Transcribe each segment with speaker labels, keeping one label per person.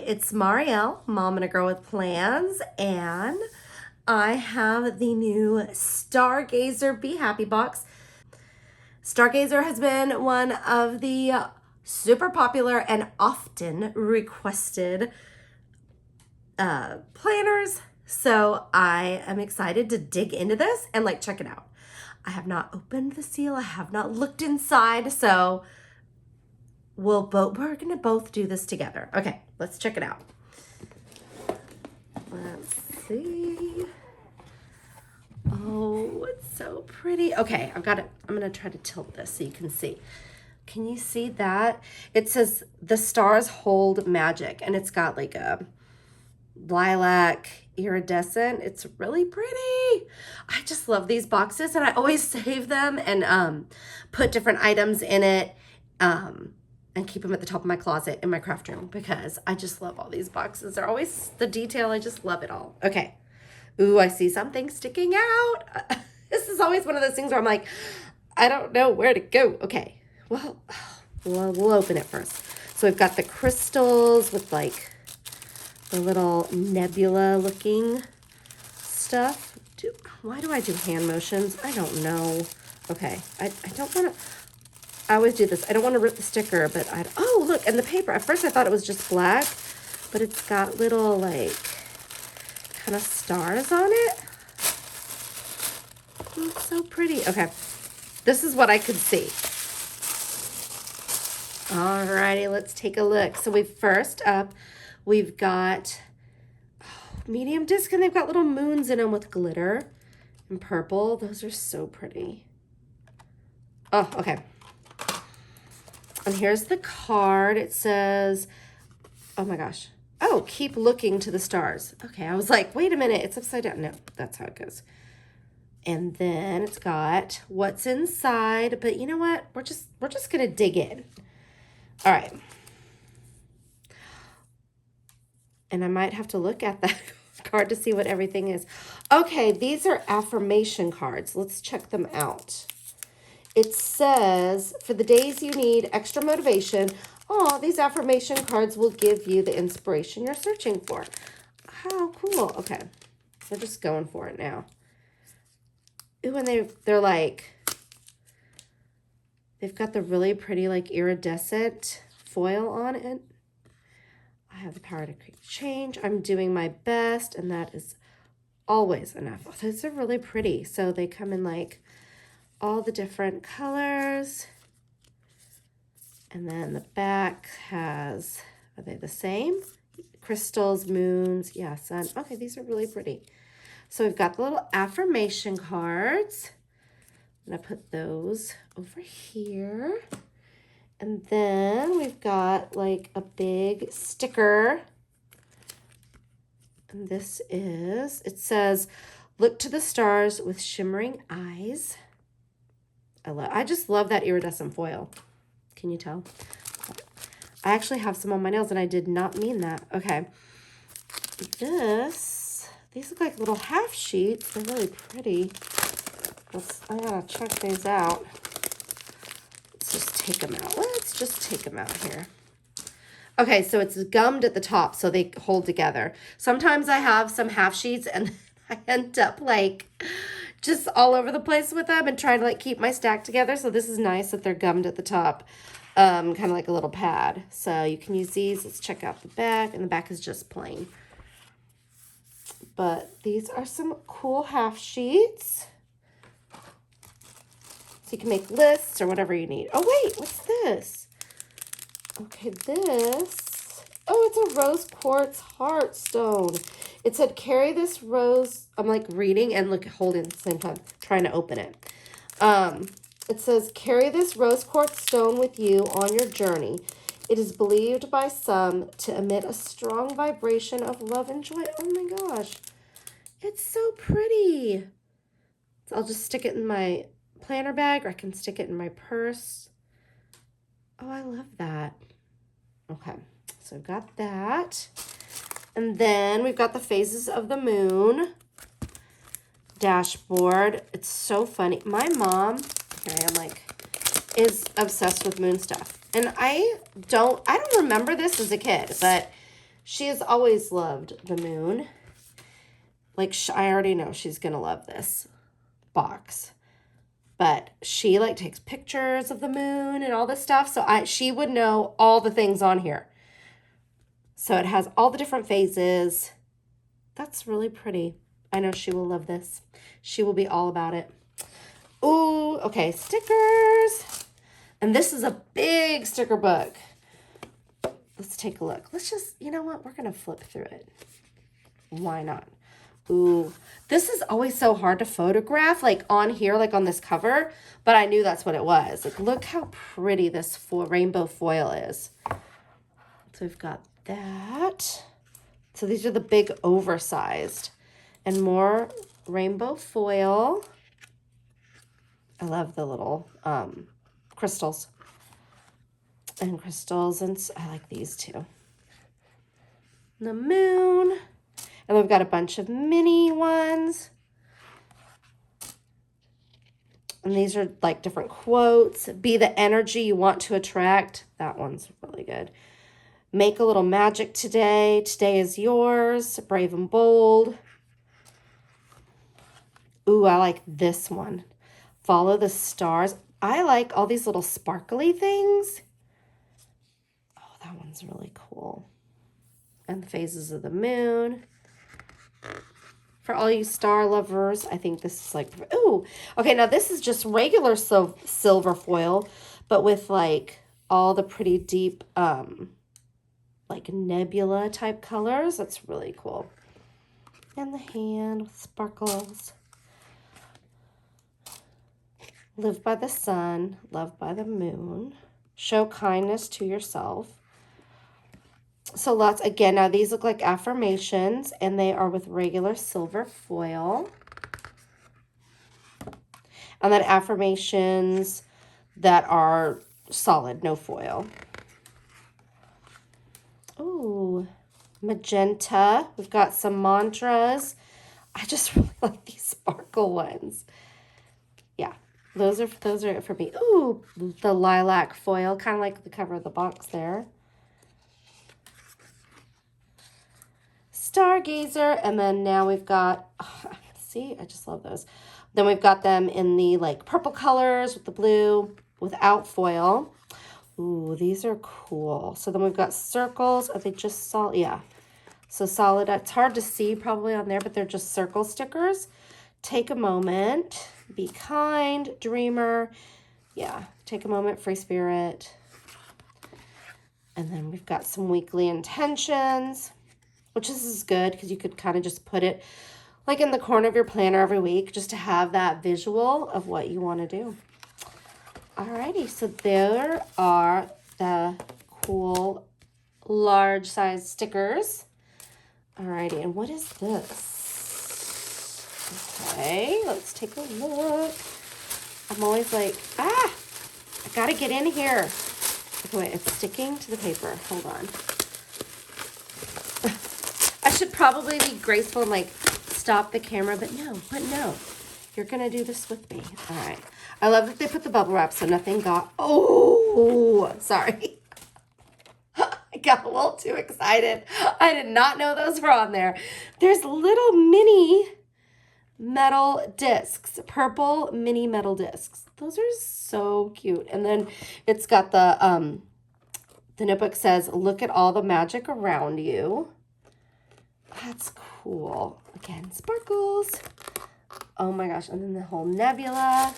Speaker 1: it's Marielle, Mom and a Girl with Plans, and I have the new Stargazer Be Happy box. Stargazer has been one of the super popular and often requested planners, so I am excited to dig into this and check it out. I have not opened the seal, I have not looked inside, so we're gonna both do this together. Okay, let's check it out. Let's see. Oh, it's so pretty. Okay, I've got it. I'm gonna try to tilt this so you can see. Can you see that? It says the stars hold magic, and it's got like a lilac iridescent. It's really pretty. I just love these boxes, and I always save them and put different items in it and keep them at the top of my closet in my craft room because I just love all these boxes. They're always the detail. I just love it all. Okay. Ooh, I see something sticking out. This is always one of those things where I'm like, I don't know where to go. Okay. Well, we'll open it first. So we've got the crystals with like the little nebula looking stuff. Why do I do hand motions? I don't know. Okay. I don't want to, I always do this. I don't want to rip the sticker, but oh, look, and the paper. At first I thought it was just black, but it's got little like kind of stars on it. Oh, it's so pretty. Okay. This is what I could see. Alrighty, let's take a look. So first up, we've got medium disc, and they've got little moons in them with glitter and purple. Those are so pretty. Oh, okay. And here's the card. It says, oh my gosh. Oh, keep looking to the stars. Okay, I was like, wait a minute, it's upside down. No, that's how it goes. And then it's got what's inside, but you know what? We're just gonna dig in. All right. And I might have to look at that card to see what everything is. Okay, these are affirmation cards. Let's check them out. It says, for the days you need extra motivation, these affirmation cards will give you the inspiration you're searching for. How cool. Okay, we're just going for it now. Ooh, and they're like, they've got the really pretty like iridescent foil on it. I have the power to create change. I'm doing my best, and that is always enough. Oh, those are really pretty. So they come in like all the different colors. And then the back has, are they the same? Crystals, moons, yeah, sun. Okay, these are really pretty. So we've got the little affirmation cards. I'm gonna put those over here. And then we've got like a big sticker. And this is, it says, look to the stars with shimmering eyes. I just love that iridescent foil. Can you tell? I actually have some on my nails and I did not mean that. Okay. These look like little half sheets. They're really pretty. I gotta check these out. Let's just take them out. Let's just take them out here. Okay, so it's gummed at the top so they hold together. Sometimes I have some half sheets and I end up like just all over the place with them and trying to like keep my stack together. So this is nice that they're gummed at the top, kind of like a little pad. So you can use these. Let's check out the back, and the back is just plain. But these are some cool half sheets. So you can make lists or whatever you need. Oh wait, what's this? Okay, it's a rose quartz heartstone. It said, carry this rose. I'm like reading and holding at the same time, trying to open it. It says, carry this rose quartz stone with you on your journey. It is believed by some to emit a strong vibration of love and joy. Oh my gosh. It's so pretty. So I'll just stick it in my planner bag, or I can stick it in my purse. Oh, I love that. Okay, so I've got that. And then we've got the phases of the moon dashboard. It's so funny. My mom, is obsessed with moon stuff. And I don't remember this as a kid, but She has always loved the moon. Like, I already know she's going to love this box. But she, like, takes pictures of the moon and all this stuff. So she would know all the things on here. So it has all the different phases. That's really pretty. I know she will love this. She will be all about it. Ooh, okay, stickers. And this is a big sticker book. Let's take a look. Let's just, you know what? We're going to flip through it. Why not? Ooh, this is always so hard to photograph, like on here, like on this cover, but I knew that's what it was. Like, look how pretty this rainbow foil is. So we've got that. So these are the big oversized and more rainbow foil. I love the little crystals. And crystals, and I like these too. The moon. And we've got a bunch of mini ones. And these are like different quotes. Be the energy you want to attract. That one's really good. Make a little magic today. Today is yours. Brave and bold. Ooh, I like this one. Follow the stars. I like all these little sparkly things. Oh, that one's really cool. And the phases of the moon. For all you star lovers, I think this is like, ooh, okay, now this is just regular silver foil, but with like all the pretty deep, like nebula type colors. That's really cool. And the hand with sparkles. Live by the sun, love by the moon. Show kindness to yourself. So lots, again, now these look like affirmations, and they are with regular silver foil. And then affirmations that are solid, no foil. Ooh, magenta. We've got some mantras. I just really like these sparkle ones. Yeah, those are it for me. Ooh, the lilac foil, kind of like the cover of the box there. Stargazer, and then now we've got, oh, see, I just love those. Then we've got them in the like purple colors with the blue without foil. Ooh, these are cool. So then we've got circles. Are they just solid? Yeah. So solid. It's hard to see probably on there, but they're just circle stickers. Take a moment. Be kind. Dreamer. Yeah. Take a moment. Free spirit. And then we've got some weekly intentions, which this is good because you could kind of just put it like in the corner of your planner every week just to have that visual of what you want to do. Alrighty, so there are the cool large size stickers. Alrighty, and what is this? Okay, let's take a look. I'm always like, I gotta get in here. Okay, wait, it's sticking to the paper. Hold on. I should probably be graceful and like stop the camera, but no, you're gonna do this with me. All right. I love that they put the bubble wrap so nothing got, oh, sorry. I got a little too excited. I did not know those were on there. There's little mini metal discs, purple mini metal discs. Those are so cute. And then it's got the notebook says, look at all the magic around you. That's cool. Again, sparkles. Oh my gosh. And then the whole nebula.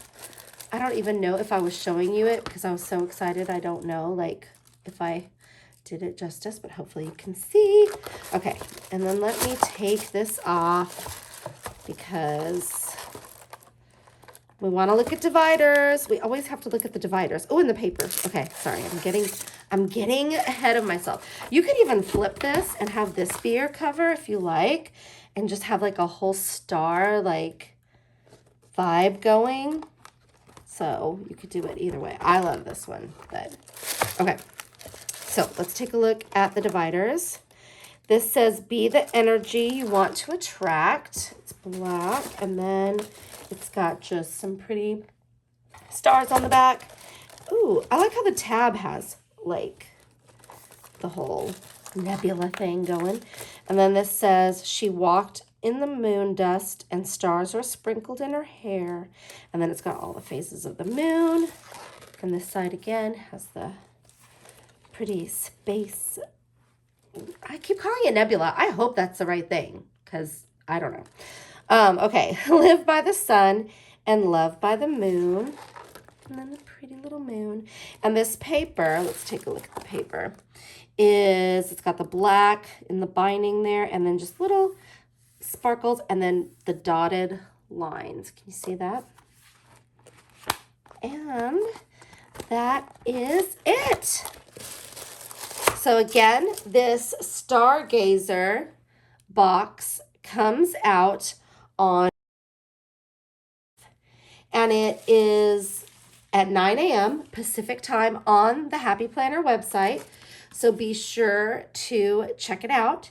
Speaker 1: I don't even know if I was showing you it because I was so excited. I don't know like if I did it justice, but hopefully you can see. Okay. And then let me take this off because we want to look at dividers. We always have to look at the dividers. Oh, and the papers. Okay. Sorry. I'm getting ahead of myself. You could even flip this and have this be your cover if you like, and just have like a whole star like vibe going. So you could do it either way. I love this one, but okay. So let's take a look at the dividers. This says, be the energy you want to attract. It's black, and then it's got just some pretty stars on the back. Ooh, I like how the tab has like the whole nebula thing going. And then this says, she walked in the moon dust and stars were sprinkled in her hair. And then it's got all the phases of the moon. And this side again has the pretty space. I keep calling it nebula. I hope that's the right thing because I don't know. Okay, live by the sun and love by the moon. And then the pretty little moon. And this paper, let's take a look at the paper, it's got the black in the binding there and then just little sparkles and then the dotted lines. Can you see that? And that is it. So again, this Stargazer box comes out on, and it is at 9 a.m. Pacific time on the Happy Planner website. So be sure to check it out.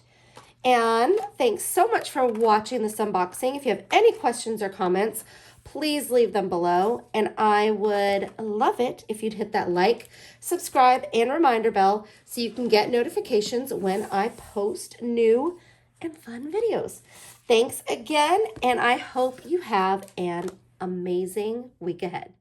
Speaker 1: And thanks so much for watching this unboxing. If you have any questions or comments, please leave them below. And I would love it if you'd hit that like, subscribe, and reminder bell so you can get notifications when I post new and fun videos. Thanks again, and I hope you have an amazing week ahead.